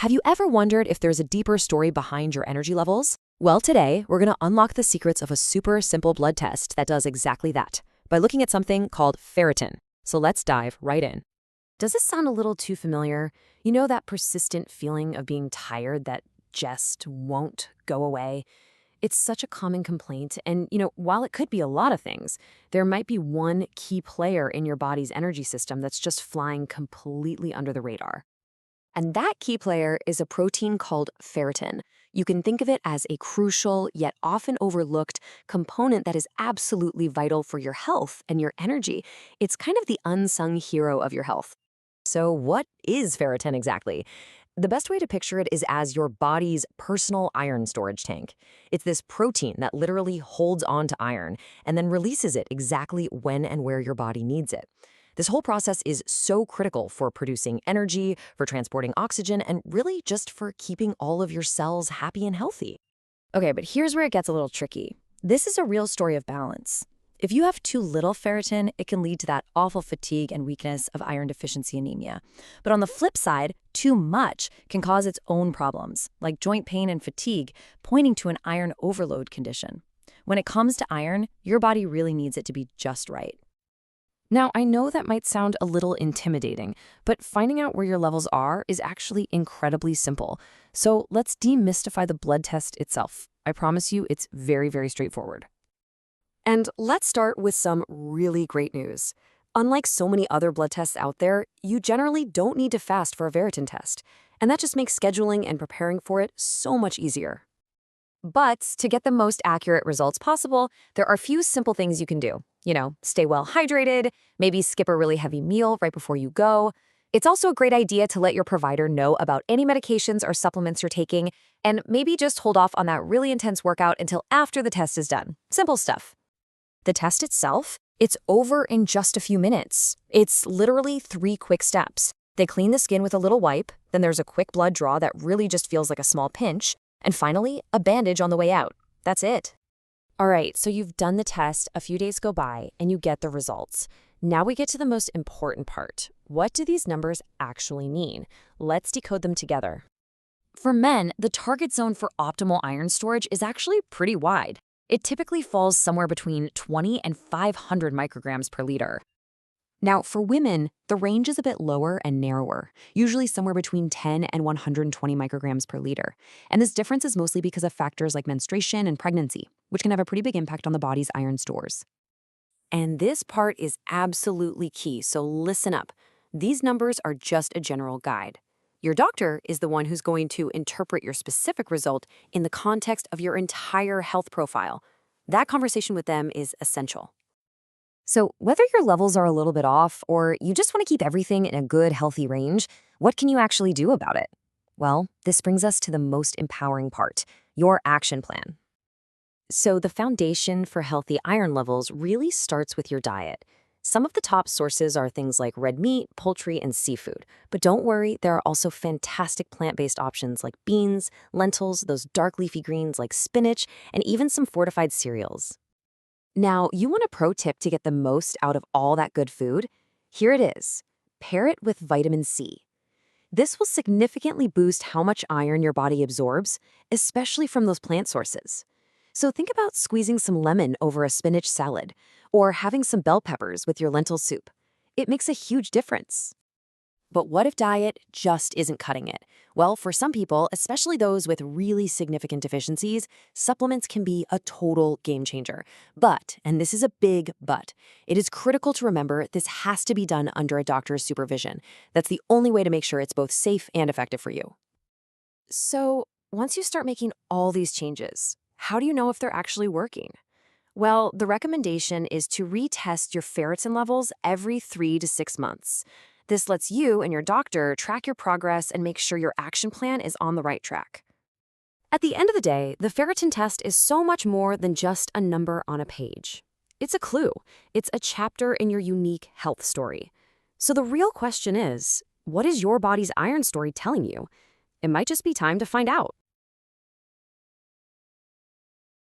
Have you ever wondered if there's a deeper story behind your energy levels? Well, today, we're going to unlock the secrets of a super simple blood test that does exactly that by looking at something called ferritin. So let's dive right in. Does this sound a little too familiar? You know that persistent feeling of being tired that just won't go away? It's such a common complaint, and while it could be a lot of things, there might be one key player in your body's energy system that's just flying completely under the radar. And that key player is a protein called ferritin. You can think of it as a crucial, yet often overlooked, component that is absolutely vital for your health and your energy. It's kind of the unsung hero of your health. So what is ferritin exactly? The best way to picture it is as your body's personal iron storage tank. It's this protein that literally holds on to iron and then releases it exactly when and where your body needs it. This whole process is so critical for producing energy, for transporting oxygen, and really just for keeping all of your cells happy and healthy. Okay, but here's where it gets a little tricky. This is a real story of balance. If you have too little ferritin, it can lead to that awful fatigue and weakness of iron deficiency anemia. But on the flip side, too much can cause its own problems, like joint pain and fatigue, pointing to an iron overload condition. When it comes to iron, your body really needs it to be just right. Now, I know that might sound a little intimidating, but finding out where your levels are is actually incredibly simple. So let's demystify the blood test itself. I promise you it's very, very straightforward. And let's start with some really great news. Unlike so many other blood tests out there, you generally don't need to fast for a ferritin test, and that just makes scheduling and preparing for it so much easier. But to get the most accurate results possible, there are a few simple things you can do. Stay well hydrated, maybe skip a really heavy meal right before you go. It's also a great idea to let your provider know about any medications or supplements you're taking, and maybe just hold off on that really intense workout until after the test is done. Simple stuff. The test itself, it's over in just a few minutes. It's literally 3 quick steps. They clean the skin with a little wipe, then there's a quick blood draw that really just feels like a small pinch, and finally, a bandage on the way out. That's it. All right, so you've done the test, a few days go by, and you get the results. Now we get to the most important part. What do these numbers actually mean? Let's decode them together. For men, the target zone for optimal iron storage is actually pretty wide. It typically falls somewhere between 20 and 500 micrograms per liter. Now, for women, the range is a bit lower and narrower, usually somewhere between 10 and 120 micrograms per liter. And this difference is mostly because of factors like menstruation and pregnancy, which can have a pretty big impact on the body's iron stores. And this part is absolutely key, so listen up. These numbers are just a general guide. Your doctor is the one who's going to interpret your specific result in the context of your entire health profile. That conversation with them is essential. So whether your levels are a little bit off or you just want to keep everything in a good, healthy range, what can you actually do about it? Well, this brings us to the most empowering part, your action plan. So the foundation for healthy iron levels really starts with your diet. Some of the top sources are things like red meat, poultry, and seafood. But don't worry, there are also fantastic plant-based options like beans, lentils, those dark leafy greens like spinach, and even some fortified cereals. Now, you want a pro tip to get the most out of all that good food? Here it is. Pair it with vitamin C. This will significantly boost how much iron your body absorbs, especially from those plant sources. So think about squeezing some lemon over a spinach salad or having some bell peppers with your lentil soup. It makes a huge difference. But what if diet just isn't cutting it? Well, for some people, especially those with really significant deficiencies, supplements can be a total game changer. But, and this is a big but, it is critical to remember this has to be done under a doctor's supervision. That's the only way to make sure it's both safe and effective for you. So, once you start making all these changes, how do you know if they're actually working? Well, the recommendation is to retest your ferritin levels every 3 to 6 months. This lets you and your doctor track your progress and make sure your action plan is on the right track. At the end of the day, the ferritin test is so much more than just a number on a page. It's a clue. It's a chapter in your unique health story. So the real question is, what is your body's iron story telling you? It might just be time to find out.